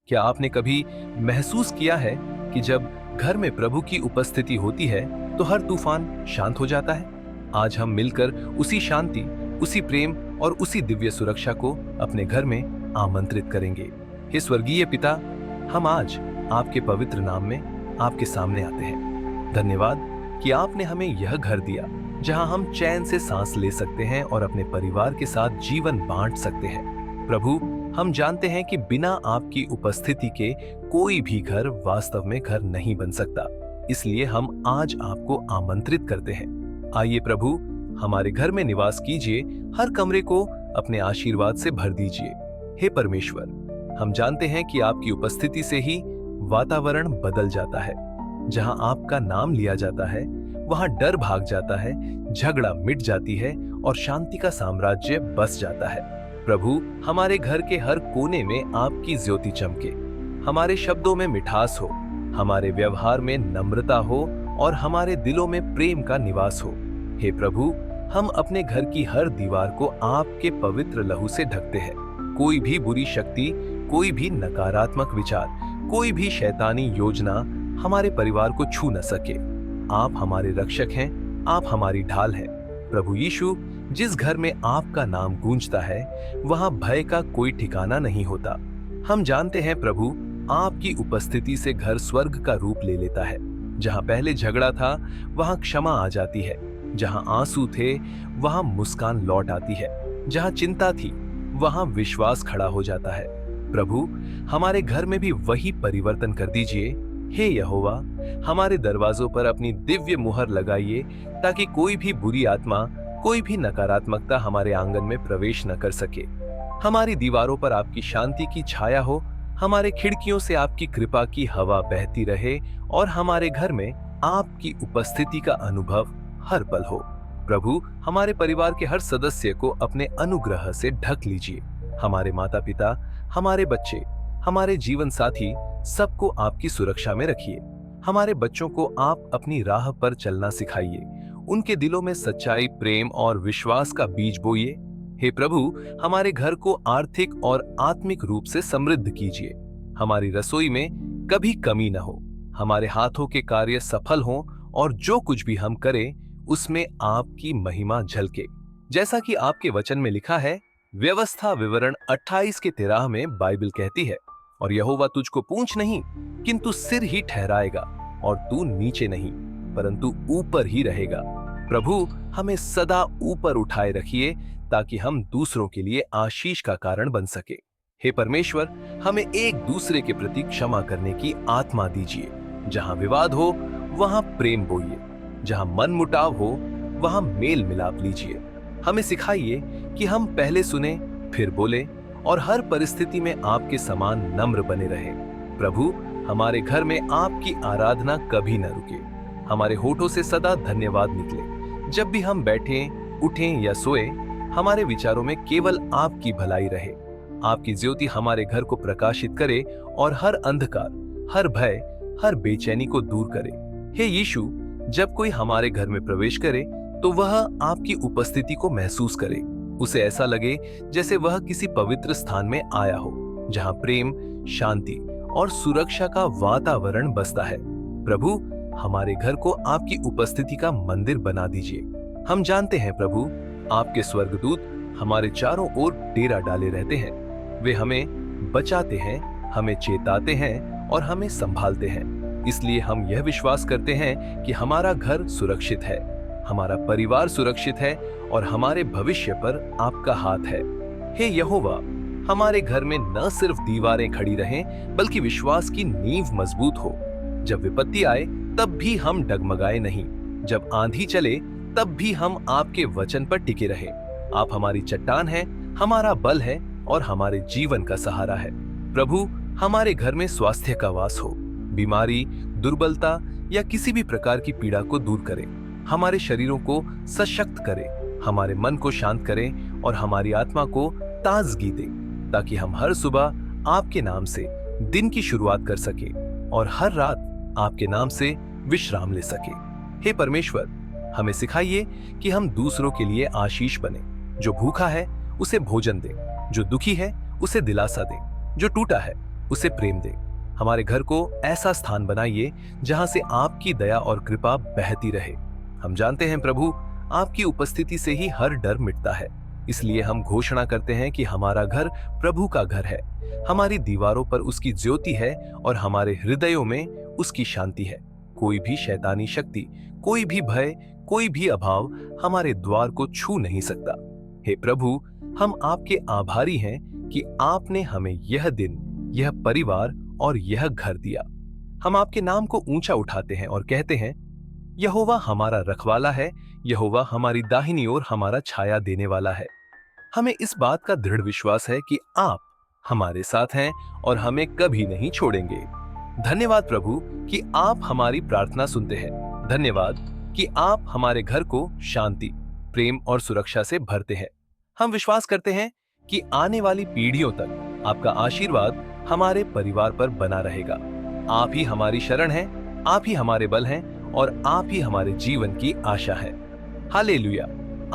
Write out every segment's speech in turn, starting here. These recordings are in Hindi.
क्या आपने कभी महसूस किया है कि जब घर में प्रभु की उपस्थिति होती है तो हर तूफान शांत हो जाता है? आज हम मिलकर उसी शांति, उसी प्रेम और उसी दिव्य सुरक्षा को अपने घर में आमंत्रित करेंगे। हे स्वर्गीय पिता, हम आज आपके पवित्र नाम में आपके सामने आते हैं। धन्यवाद कि आपने हमें यह घर दिया जहां हम चैन से सांस ले सकते हैं और अपने परिवार के साथ जीवन बांट सकते हैं। प्रभु, हम जानते हैं कि बिना आपकी उपस्थिति के कोई भी घर वास्तव में घर नहीं बन सकता, इसलिए हम आज आपको आमंत्रित करते हैं। आइए प्रभु, हमारे घर में निवास कीजिए, हर कमरे को अपने आशीर्वाद से भर दीजिए। हे परमेश्वर, हम जानते हैं कि आपकी उपस्थिति से ही वातावरण बदल जाता है। जहां आपका नाम लिया जाता है वहां डर भाग जाता है, झगड़ा मिट जाती है और शांति का साम्राज्य बस जाता है। प्रभु, हमारे घर के हर कोने में आपकी ज्योति चमके, हमारे शब्दों में मिठास हो, हमारे व्यवहार में नम्रता हो और हमारे दिलों में प्रेम का निवास हो। हे प्रभु, हम अपने घर की हर दीवार को आपके पवित्र लहू से ढकते हैं। कोई भी बुरी शक्ति, कोई भी नकारात्मक विचार, कोई भी शैतानी योजना हमारे परिवार को छू न सके। आप हमारे रक्षक हैं, आप हमारी ढाल हैं। प्रभु यीशु, जिस घर में आपका नाम गूंजता है वहां भय का कोई ठिकाना नहीं होता। हम जानते हैं प्रभु, आपकी उपस्थिति से घर स्वर्ग का रूप ले लेता है। जहां पहले झगड़ा था वहां क्षमा आ जाती है, जहां आंसू थे वहां मुस्कान लौट आती है, जहां चिंता थी वहां विश्वास खड़ा हो जाता है। प्रभु, हमारे घर में भी वही परिवर्तन कर दीजिए। हे यहोवा, हमारे दरवाजों पर अपनी दिव्य मुहर लगाइए ताकि कोई भी बुरी आत्मा, कोई भी नकारात्मकता हमारे आंगन में प्रवेश न कर सके। हमारी दीवारों पर आपकी शांति की छाया हो, हमारे खिड़कियों से आपकी कृपा की हवा बहती रहे और हमारे घर में आपकी उपस्थिति का अनुभव हर पल हो। प्रभु, हमारे परिवार के हर सदस्य को अपने अनुग्रह से ढक लीजिए। हमारे माता पिता, हमारे बच्चे, हमारे जीवन साथी, सबको आपकी सुरक्षा में रखिए। हमारे बच्चों को आप अपनी राह पर चलना सिखाइए, उनके दिलों में सच्चाई, प्रेम और विश्वास का बीज बोइए। हे प्रभु, हमारे घर को आर्थिक और आत्मिक रूप से समृद्ध कीजिए। हमारी रसोई में कभी कमी न हो, हमारे हाथों के कार्य सफल हों और जो कुछ भी हम करें उसमें आपकी महिमा झलके। जैसा कि आपके वचन में लिखा है, व्यवस्था विवरण 28 के 13 में बाइबल कहती है, और यहोवा तुझको पूंछ नहीं किंतु सिर ही ठहराएगा और तू नीचे नहीं परंतु ऊपर ही रहेगा। प्रभु, हमें सदा ऊपर उठाए रखिए ताकि हम दूसरों के लिए आशीष का कारण बन सके। हे परमेश्वर, हमें एक दूसरे के प्रति क्षमा करने की आत्मा दीजिए। जहां विवाद हो वहां प्रेम बोइए, जहां मन मुटाव हो वहां मेल मिलाप लीजिए। हमें सिखाइए कि हम पहले सुने फिर बोले और हर परिस्थिति में आपके समान नम्र बने रहे। प्रभु, हमारे घर में आपकी आराधना कभी न रुके, हमारे होठों से सदा धन्यवाद निकले। जब भी हम बैठें, उठें या सोए, हमारे विचारों में केवल आपकी भलाई रहे। आपकी ज्योति हमारे घर को प्रकाशित करे और हर अंधकार, हर भय, हर बेचैनी को दूर करे। हे यीशु, जब कोई हमारे घर में प्रवेश करे तो वह आपकी उपस्थिति को महसूस करे। उसे ऐसा लगे जैसे वह किसी पवित्र स्थान में आया हो, जहां प्रेम, शांति और सुरक्षा का वातावरण बसता है। प्रभु, हमारे घर को आपकी उपस्थिति का मंदिर बना दीजिए। हम जानते हैं प्रभु, आपके स्वर्गदूत हमारे चारों ओर डेरा डाले रहते हैं। वे हमें बचाते हैं, हमें चेताते हैं और हमें संभालते हैं। इसलिए हम यह विश्वास करते हैं कि हमारा घर सुरक्षित है, हमारा परिवार सुरक्षित है और हमारे भविष्य पर आपका हाथ है। हे यहोवा, हमारे घर में न सिर्फ दीवारें खड़ी रहें बल्कि विश्वास की नींव मजबूत हो। जब विपत्ति आए तब भी हम डगमगाए नहीं, जब आंधी चले तब भी हम आपके वचन पर टिके रहे। आप हमारी चट्टान हैं, हमारा बल है और हमारे जीवन का सहारा है। प्रभु, हमारे घर में स्वास्थ्य का वास हो, बीमारी, दुर्बलता या किसी भी प्रकार की पीड़ा को दूर करें। हमारे शरीरों को सशक्त करें, हमारे मन को शांत करें और हमारी आत्मा को ताजगी दें, ताकि हम हर सुबह आपके नाम से दिन की शुरुआत कर सकें और हर रात आपके नाम से विश्राम ले सकें। हे परमेश्वर, हमें सिखाइए कि हम दूसरों के लिए आशीष बने। जो भूखा है उसे भोजन दें, जो दुखी है उसे दिलासा दें, जो टूटा है उसे प्रेम दें। हमारे घर को ऐसा स्थान बनाइए जहां से आपकी दया और कृपा बहती रहे। हम जानते हैं प्रभु, आपकी उपस्थिति से ही हर डर मिटता है। इसलिए हम घोषणा करते हैं कि हमारा घर प्रभु का घर है। हमारी दीवारों पर उसकी ज्योति है और हमारे हृदयों में उसकी शांति है। कोई भी शैतानी शक्ति, कोई भी भय, कोई भी अभाव हमारे द्वार को छू नहीं सकता। हे प्रभु, हम आपके आभारी हैं कि आपने हमें यह दिन, यह परिवार और यह घर दिया। हम आपके नाम को ऊंचा उठाते हैं और कहते हैं, यहोवा हमारा रखवाला है, यहोवा हमारी दाहिनी ओर हमारा छाया देने वाला है। हमें इस बात का दृढ़ विश्वास है कि आप हमारे साथ हैं और हमें कभी नहीं छोड़ेंगे। धन्यवाद प्रभु कि आप हमारी प्रार्थना सुनते हैं। धन्यवाद कि आप हमारे घर को शांति, प्रेम और सुरक्षा से भरते हैं। हम विश्वास करते हैं कि आने वाली पीढ़ियों तक आपका आशीर्वाद हमारे परिवार पर बना रहेगा। आप ही हमारी शरण हैं, आप ही हमारे बल हैं और आप ही हमारे जीवन की आशा है। हालेलुया,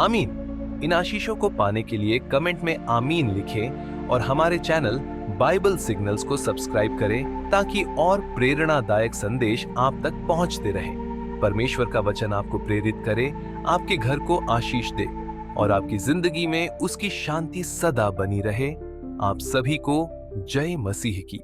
आमीन। इन आशीषों को पाने के लिए कमेंट में आमीन लिखें और हमारे चैनल बाइबल सिग्नल्स को सब्सक्राइब करें ताकि और प्रेरणादायक संदेश आप तक पहुंचते रहें। परमेश्वर का वचन आपको प्रेरित करे, आपके घर को आशीष दे और आपकी जिंदगी में उसकी शांति सदा बनी रहे। आप सभी को जय मसीह की।